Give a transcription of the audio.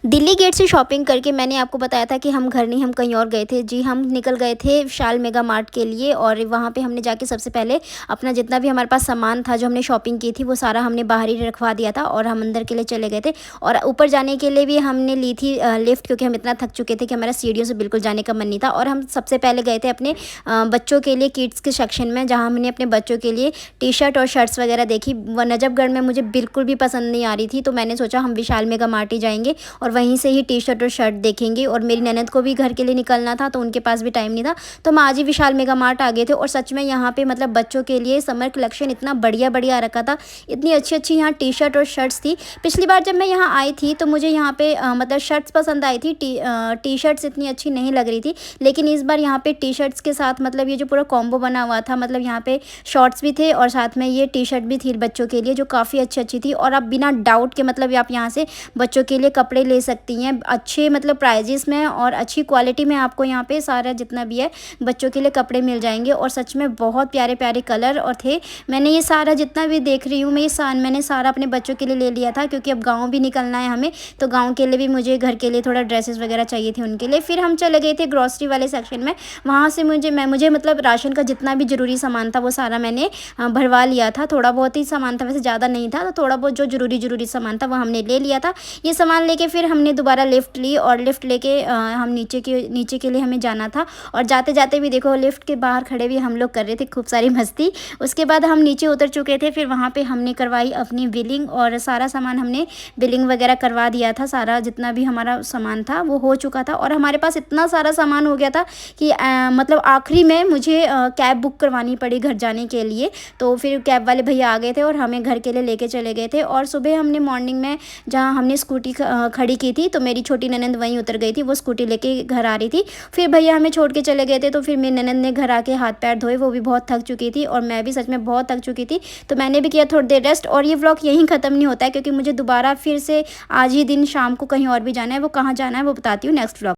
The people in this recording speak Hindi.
दिल्ली गेट से शॉपिंग करके मैंने आपको बताया था कि हम घर नहीं, हम कहीं और गए थे। जी, हम निकल गए थे विशाल मेगा मार्ट के लिए और वहाँ पे हमने जाके सबसे पहले अपना जितना भी हमारे पास सामान था, जो हमने शॉपिंग की थी, वो सारा हमने बाहर ही रखवा दिया था और हम अंदर के लिए चले गए थे। और ऊपर जाने के लिए भी हमने ली थी लिफ्ट, क्योंकि हम इतना थक चुके थे कि हमारा सीढ़ियों से बिल्कुल जाने का मन नहीं था। और हम सबसे पहले गए थे अपने बच्चों के लिए किड्स के सेक्शन में, जहाँ हमने अपने बच्चों के लिए टी-शर्ट और शर्ट्स वगैरह देखी। वो नजफगढ़ में मुझे बिल्कुल भी पसंद नहीं आ रही थी, तो मैंने सोचा हम विशाल मेगा मार्ट ही जाएँगे और वहीं से ही टी-शर्ट और शर्ट देखेंगे। और मेरी ननद को भी घर के लिए निकलना था, तो उनके पास भी टाइम नहीं था, तो हम आज ही विशाल मेगा मार्ट आ गए थे। और सच में यहाँ पे मतलब बच्चों के लिए समर कलेक्शन इतना बढ़िया बढ़िया रखा था, इतनी अच्छी अच्छी यहाँ टी शर्ट और शर्ट्स थी। पिछली बार जब मैं यहाँ आई थी तो मुझे यहाँ पे मतलब शर्ट्स पसंद आई थी, टी शर्ट्स इतनी अच्छी नहीं लग रही थी। लेकिन इस बार यहाँ पे टी शर्ट्स के साथ मतलब ये जो पूरा कॉम्बो बना हुआ था, मतलब यहाँ पे शॉर्ट्स भी थे और साथ में ये टी शर्ट भी थी बच्चों के लिए, जो काफ़ी अच्छी अच्छी थी। और आप बिना डाउट के मतलब आप यहाँ से बच्चों के लिए कपड़े ले सकती हैं अच्छे मतलब प्राइजेस में और अच्छी क्वालिटी में। आपको यहाँ पे सारा जितना भी है बच्चों के लिए कपड़े मिल जाएंगे और सच में बहुत प्यारे प्यारे कलर और थे। मैंने ये सारा जितना भी देख रही हूँ मैं, मैंने सारा अपने बच्चों के लिए ले लिया था, क्योंकि अब गाँव भी निकलना है हमें, तो गाँव के लिए भी मुझे घर के लिए थोड़ा ड्रेसेस वगैरह चाहिए थे उनके लिए। फिर हम चले गए थे ग्रॉसरी वाले सेक्शन में, वहाँ से मुझे मतलब राशन का जितना भी ज़रूरी सामान था वो सारा मैंने भरवा लिया था। थोड़ा बहुत ही सामान था, वैसे ज़्यादा नहीं था, तो थोड़ा बहुत जो ज़रूरी सामान था वो हमने ले लिया था। ये सामान लेके फिर हमने दोबारा लिफ्ट ली और लिफ्ट लेके हम नीचे के लिए हमें जाना था। और जाते जाते भी देखो लिफ्ट के बाहर खड़े भी हम लोग कर रहे थे खूब सारी मस्ती। उसके बाद हम नीचे उतर चुके थे, फिर वहाँ पे हमने करवाई अपनी बिलिंग और सारा सामान हमने बिलिंग वगैरह करवा दिया था। सारा जितना भी हमारा सामान था वो हो चुका था और हमारे पास इतना सारा सामान हो गया था कि मतलब आखिरी में मुझे कैब बुक करवानी पड़ी घर जाने के लिए। तो फिर कैब वाले भैया आ गए थे और हमें घर के लिए लेके चले गए थे। और सुबह हमने मॉर्निंग में जहाँ हमने स्कूटी खड़ी की थी, तो मेरी छोटी ननद वहीं उतर गई थी, वो स्कूटी लेके घर आ रही थी। फिर भैया हमें छोड़ के चले गए थे, तो फिर मेरी ननद ने घर आके हाथ पैर धोए, वो भी बहुत थक चुकी थी और मैं भी सच में बहुत थक चुकी थी, तो मैंने भी किया थोड़ी देर रेस्ट। और ये व्लॉग यहीं ख़त्म नहीं होता है, क्योंकि मुझे दोबारा फिर से आज ही दिन शाम को कहीं और भी जाना है। वो कहाँ जाना है वो बताती हूँ नेक्स्ट व्लॉग।